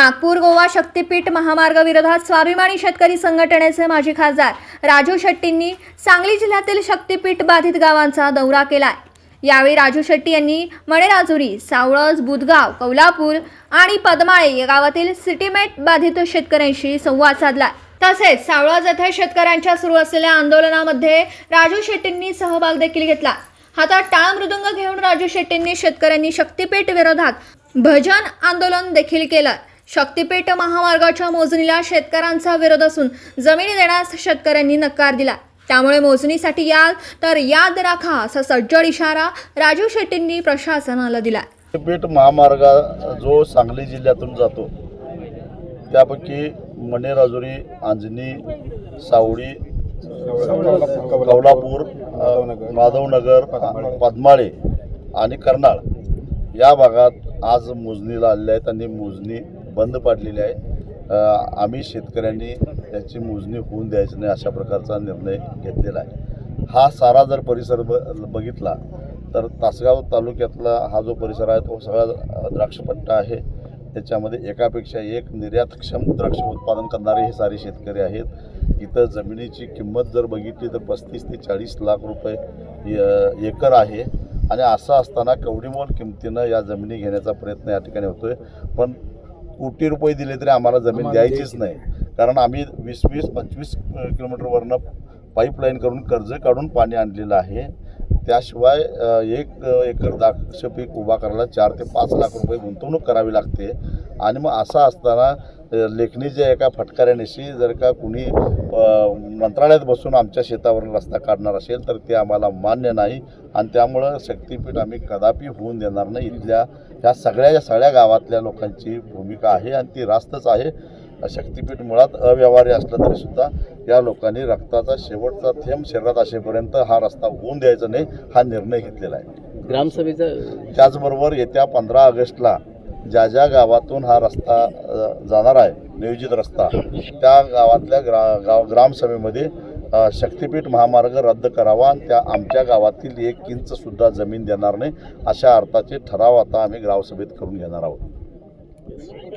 नागपूर गोवा शक्तीपीठ महामार्ग विरोधात स्वाभिमानी शेतकरी संघटनेचे माजी खासदार राजू शेट्टींनी सांगली जिल्ह्यातील शक्तीपीठ बाधित गावांचा दौरा केलाय। यावेळी राजू शेट्टी यांनी मणेराजुरी, सावळज, बुधगाव, कौलापूर आणि पद्माळे या गावातील सिटीमेट बाधित शेतकऱ्यांशी संवाद साधला। तसेच सावळज येथे शेतकऱ्यांच्या सुरू असलेल्या आंदोलनामध्ये राजू शेट्टींनी सहभाग देखील घेतला। हातात टाळ मृदुंग घेऊन राजू शेट्टींनी शेतकऱ्यांनी शक्तीपीठ विरोधात भजन आंदोलन देखील केलं। शक्तीपीठ महामार्गाच्या मोजणीला शेतकऱ्यांचा विरोध असून जमिनी देण्यास शेतकऱ्यांनी नकार दिला। त्यामुळे मोजणीसाठी याल तर याद राखा असा सज्जड इशारा राजू शेट्टींनी प्रशासनाला दिला। शक्तीपीठ महामार्ग जो सांगली जिल्ह्यातून जातो त्यापैकी मणेराजुरी, अंजनी, सावळी, कौलापूर, माधवनगर, पद्माळे आणि कर्नाळ या भागात आज मोजणीला आलेले आहेत आणि मोजणी बंद पाडलेली आहे। आम्ही शेतकऱ्यांनी त्याची मोजणी होऊन द्यायची नाही अशा प्रकारचा निर्णय घेतलेला आहे। हा सारा जर परिसर बघितला तर तासगाव तालुक्यातला हा जो परिसर आहे तो सगळा द्राक्षपट्टा आहे। त्याच्यामध्ये एकापेक्षा एक निर्यातक्षम द्राक्ष उत्पादन करणारे हे सारे शेतकरी आहेत। इथं जमिनीची किंमत जर बघितली तर 35 ते 40 लाख रुपये एकर आहे आणि असं असताना कवडीमोल किमतीनं या जमिनी घेण्याचा प्रयत्न या ठिकाणी होतोय। पण कोटी रुपये दिले तरी आम्हाला जमीन द्यायचीच नाही, कारण आम्ही 20-25 किलोमीटरवरनं पाईपलाईन करून कर्ज काढून पाणी आणलेलं आहे। त्याशिवाय 1 एकर द्राक्ष पीक उभा करायला 4 ते 5 लाख रुपये गुंतवणूक करावी लागते। आणि मग असं असताना लेखणीच्या एका फटकाऱ्यानिशी जर का कुणी मंत्रालयात बसून आमच्या शेतावरून रस्ता काढणार असेल तर ते आम्हाला मान्य नाही आणि त्यामुळं शक्तीपीठ आम्ही कदापि होऊन देणार नाही। इथल्या ह्या सगळ्या गावातल्या लोकांची भूमिका आहे आणि ती रास्तच आहे। शक्तीपीठ मुळात अव्यवहार्य असलं तरीसुद्धा या लोकांनी रक्ताचा शेवटचा थेंब शरीरात असेपर्यंत हा रस्ता होऊन द्यायचा नाही हा निर्णय घेतलेला आहे ग्रामसभेचा। त्याचबरोबर येत्या 15 ऑगस्टला ज्या गावातून हा रस्ता जाणार आहे नियोजित रस्ता त्या गावातल्या ग्रामसभेमध्ये शक्तीपीठ महामार्ग रद्द करावा आणि त्या आमच्या गावातील 1 इंचसुद्धा जमीन देणार नाही अशा अर्थाचे ठराव आता आम्ही ग्रामसभेत करून घेणार आहोत।